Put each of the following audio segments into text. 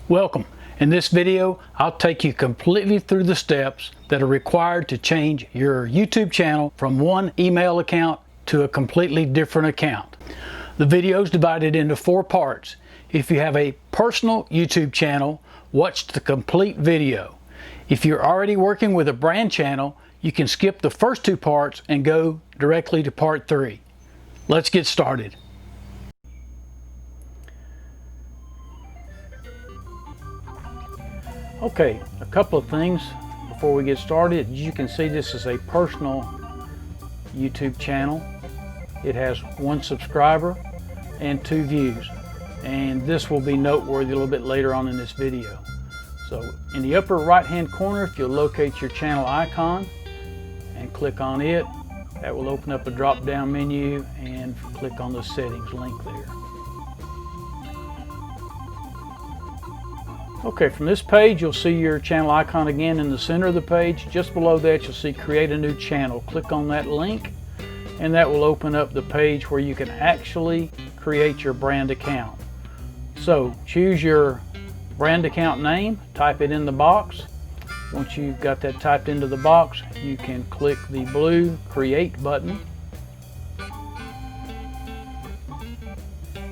Welcome. In this video, I'll take you completely through the steps that are required to change your YouTube channel from one email account to a completely different account. The video is divided into 4 parts. If you have a personal YouTube channel, watch the complete video. If you're already working with a brand channel, you can skip the first 2 parts and go directly to part 3. Let's get started. Okay, a couple of things before we get started. As you can see, this is a personal YouTube channel. It has 1 subscriber and 2 views, and this will be noteworthy a little bit later on in this video. So in the upper right hand corner, if you'll locate your channel icon and click on it, that will open up a drop down menu, and click on the settings link there. Okay, from this page you'll see your channel icon again in the center of the page. Just below that you'll see create a new channel. Click on that link and that will open up the page where you can actually create your brand account. So choose your brand account name, type it in the box. Once you've got that typed into the box, you can click the blue create button.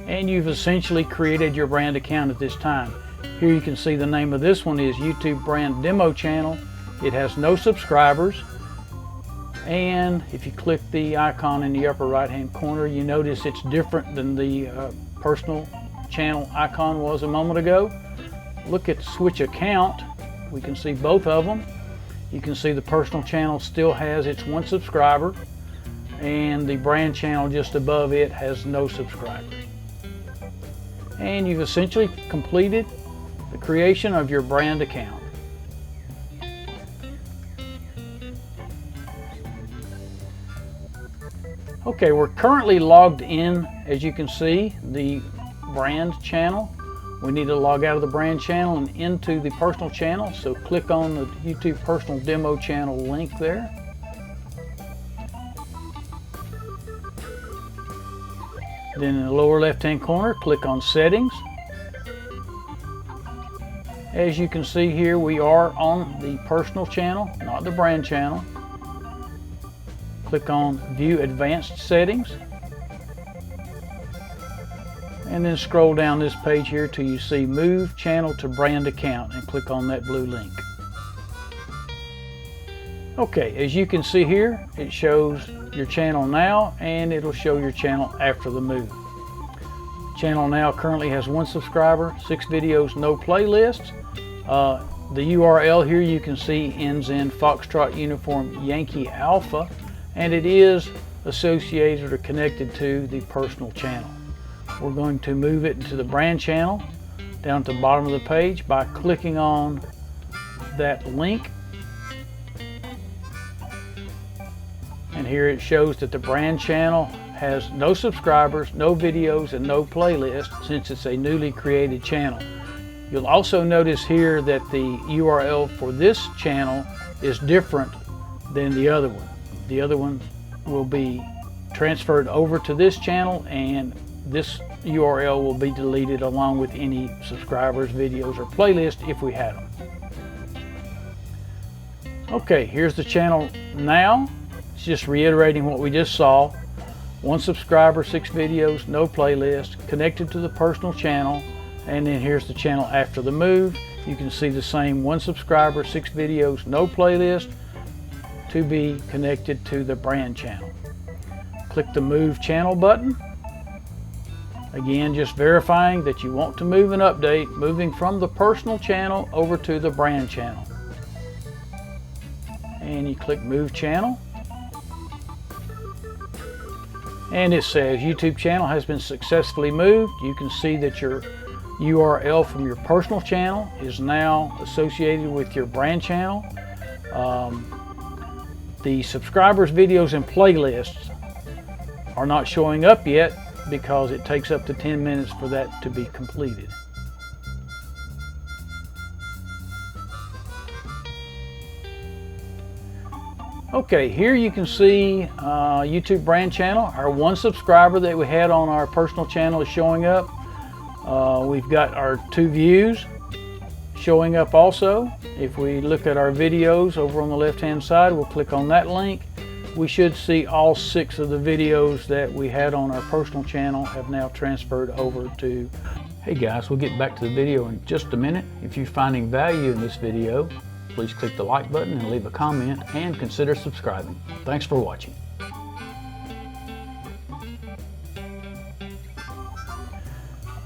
And you've essentially created your brand account at this time. Here you can see the name of this one is YouTube Brand Demo Channel. It has no subscribers. And if you click the icon in the upper right hand corner, you notice it's different than the personal channel icon was a moment ago. Look at switch account. We can see both of them. You can see the personal channel still has its 1 subscriber, and the brand channel just above it has no subscribers. And you've essentially completed the creation of your brand account. Okay, we're currently logged in, as you can see, the brand channel. We need to log out of the brand channel and into the personal channel, so click on the YouTube Personal Demo Channel link there. Then in the lower left hand corner, click on Settings. As you can see here, we are on the personal channel, not the brand channel. Click on View Advanced Settings. And then scroll down this page here till you see Move Channel to Brand Account, and click on that blue link. Okay, as you can see here, it shows your channel now, and it'll show your channel after the move. Channel now currently has 1 subscriber, 6 videos, no playlists. The URL here you can see ends in Foxtrot Uniform Yankee Alpha, and it is associated or connected to the personal channel. We're going to move it into the brand channel down to the bottom of the page by clicking on that link. And here it shows that the brand channel has no subscribers, no videos, and no playlist, since it's a newly created channel. You'll also notice here that the URL for this channel is different than the other one. The other one will be transferred over to this channel, and this URL will be deleted along with any subscribers, videos, or playlist if we had them. Okay, here's the channel now. It's just reiterating what we just saw. 1 subscriber, 6 videos, no playlist, connected to the personal channel. And then here's the channel after the move. You can see the same 1 subscriber, 6 videos, no playlist, to be connected to the brand channel. Click the Move Channel button. Again, just verifying that you want to move and update, moving from the personal channel over to the brand channel. And you click Move Channel. And it says YouTube channel has been successfully moved. You can see that your URL from your personal channel is now associated with your brand channel. The subscribers, videos, and playlists are not showing up yet because it takes up to 10 minutes for that to be completed. Okay, here you can see YouTube brand channel. Our 1 subscriber that we had on our personal channel is showing up. We've got our 2 views, showing up also. If we look at our videos over on the left hand side, we'll click on that link. We should see all 6 of the videos that we had on our personal channel have now transferred over to. Hey guys, we'll get back to the video in just a minute. If you're finding value in this video, please click the like button and leave a comment and consider subscribing. Thanks for watching.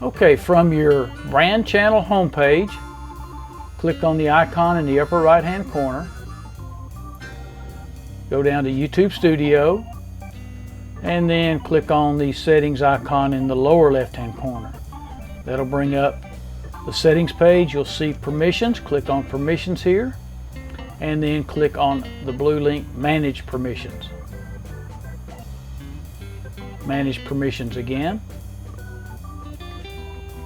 Okay, from your brand channel homepage, click on the icon in the upper right hand corner. Go down to YouTube Studio and then click on the settings icon in the lower left hand corner. That'll bring up the settings page. You'll see permissions. Click on permissions here and then click on the blue link manage permissions. Manage permissions again.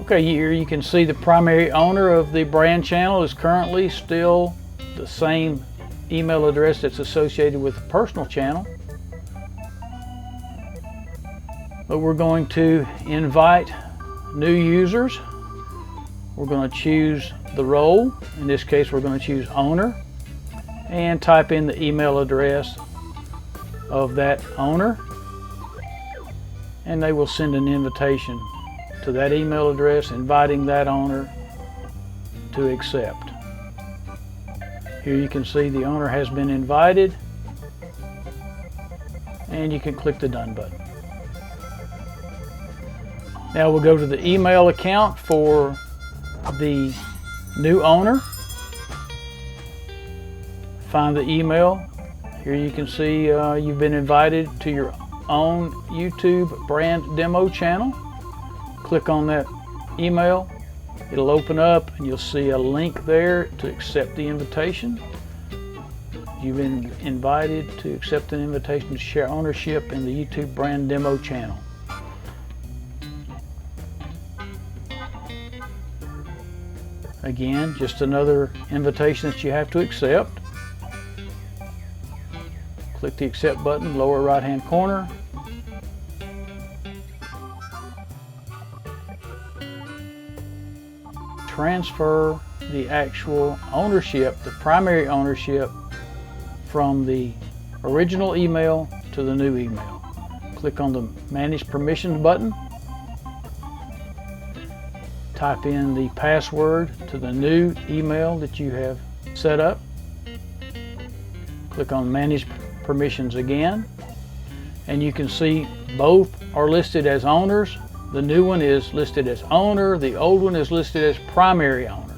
Okay, here you can see the primary owner of the brand channel is currently still the same email address that's associated with the personal channel. But we're going to invite new users. We're going to choose the role. In this case, we're going to choose owner and type in the email address of that owner, and they will send an invitation to that email address inviting that owner to accept. Here you can see the owner has been invited, and you can click the done button. Now we'll go to the email account for the new owner. Find the email. Here you can see you've been invited to your own YouTube brand demo channel. Click on that email. It'll open up and you'll see a link there to accept the invitation. You've been invited to accept an invitation to share ownership in the YouTube brand demo channel. Again, just another invitation that you have to accept. Click the accept button, lower right hand corner. Transfer the actual ownership, the primary ownership, from the original email to the new email. Click on the Manage Permissions button. Type in the password to the new email that you have set up. Click on Manage Permissions again, and you can see both are listed as owners. The new one is listed as owner, the old one is listed as primary owner.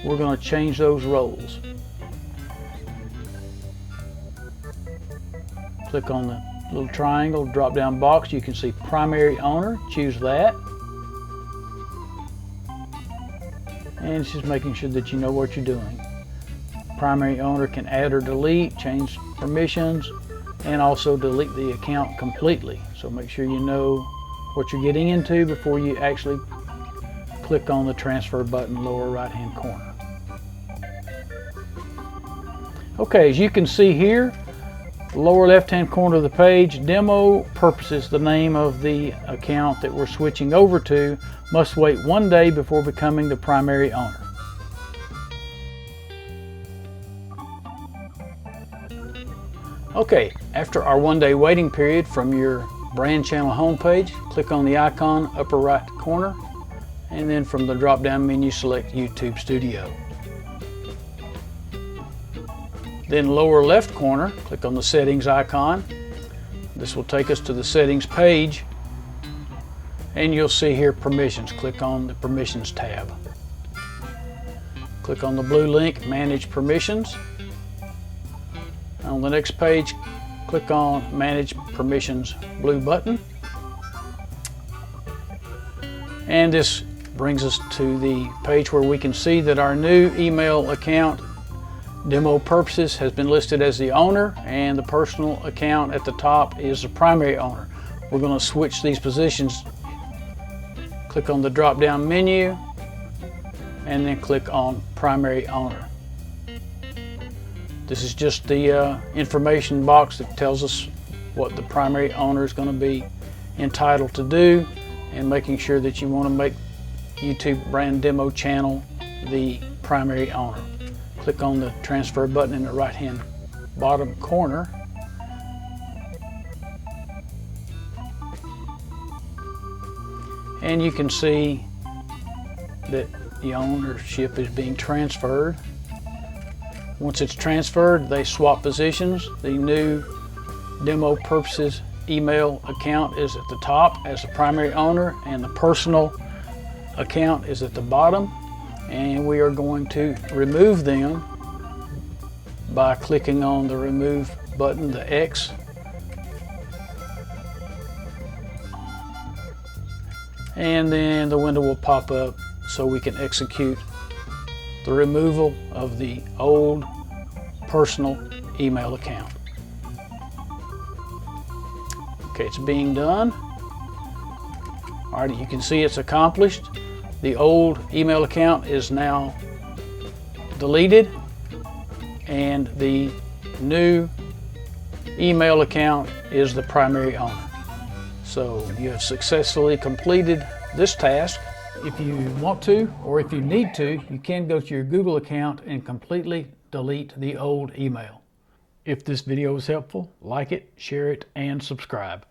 We're going to change those roles. Click on the little triangle drop down box. You can see primary owner, choose that. And it's just making sure that you know what you're doing. Primary owner can add or delete, change permissions, and also delete the account completely. So make sure you know what you're getting into before you actually click on the transfer button lower right hand corner. Okay, as you can see here, lower left hand corner of the page, demo purposes, the name of the account that we're switching over to, must wait 1 day before becoming the primary owner. Okay, after our 1 day waiting period, from your brand channel homepage, click on the icon upper right corner, and then from the drop down menu select YouTube Studio. Then lower left corner, click on the settings icon. This will take us to the settings page, and you'll see here permissions. Click on the permissions tab. Click on the blue link manage permissions. On the next page, click on Manage Permissions blue button. And this brings us to the page where we can see that our new email account, demo purposes, has been listed as the owner, and the personal account at the top is the primary owner. We're going to switch these positions. Click on the drop down menu and then click on primary owner. This is just the information box that tells us what the primary owner is going to be entitled to do, and making sure that you want to make YouTube brand demo channel the primary owner. Click on the transfer button in the right hand bottom corner. And you can see that the ownership is being transferred. Once it's transferred, they swap positions. The new demo purposes email account is at the top as the primary owner, and the personal account is at the bottom. And we are going to remove them by clicking on the remove button, the X. And then the window will pop up so we can execute the removal of the old personal email account. Okay, it's being done. All right, you can see it's accomplished. The old email account is now deleted, and the new email account is the primary owner. So you have successfully completed this task. If you want to, or if you need to, you can go to your Google account and completely delete the old email. If this video was helpful, like it, share it, and subscribe.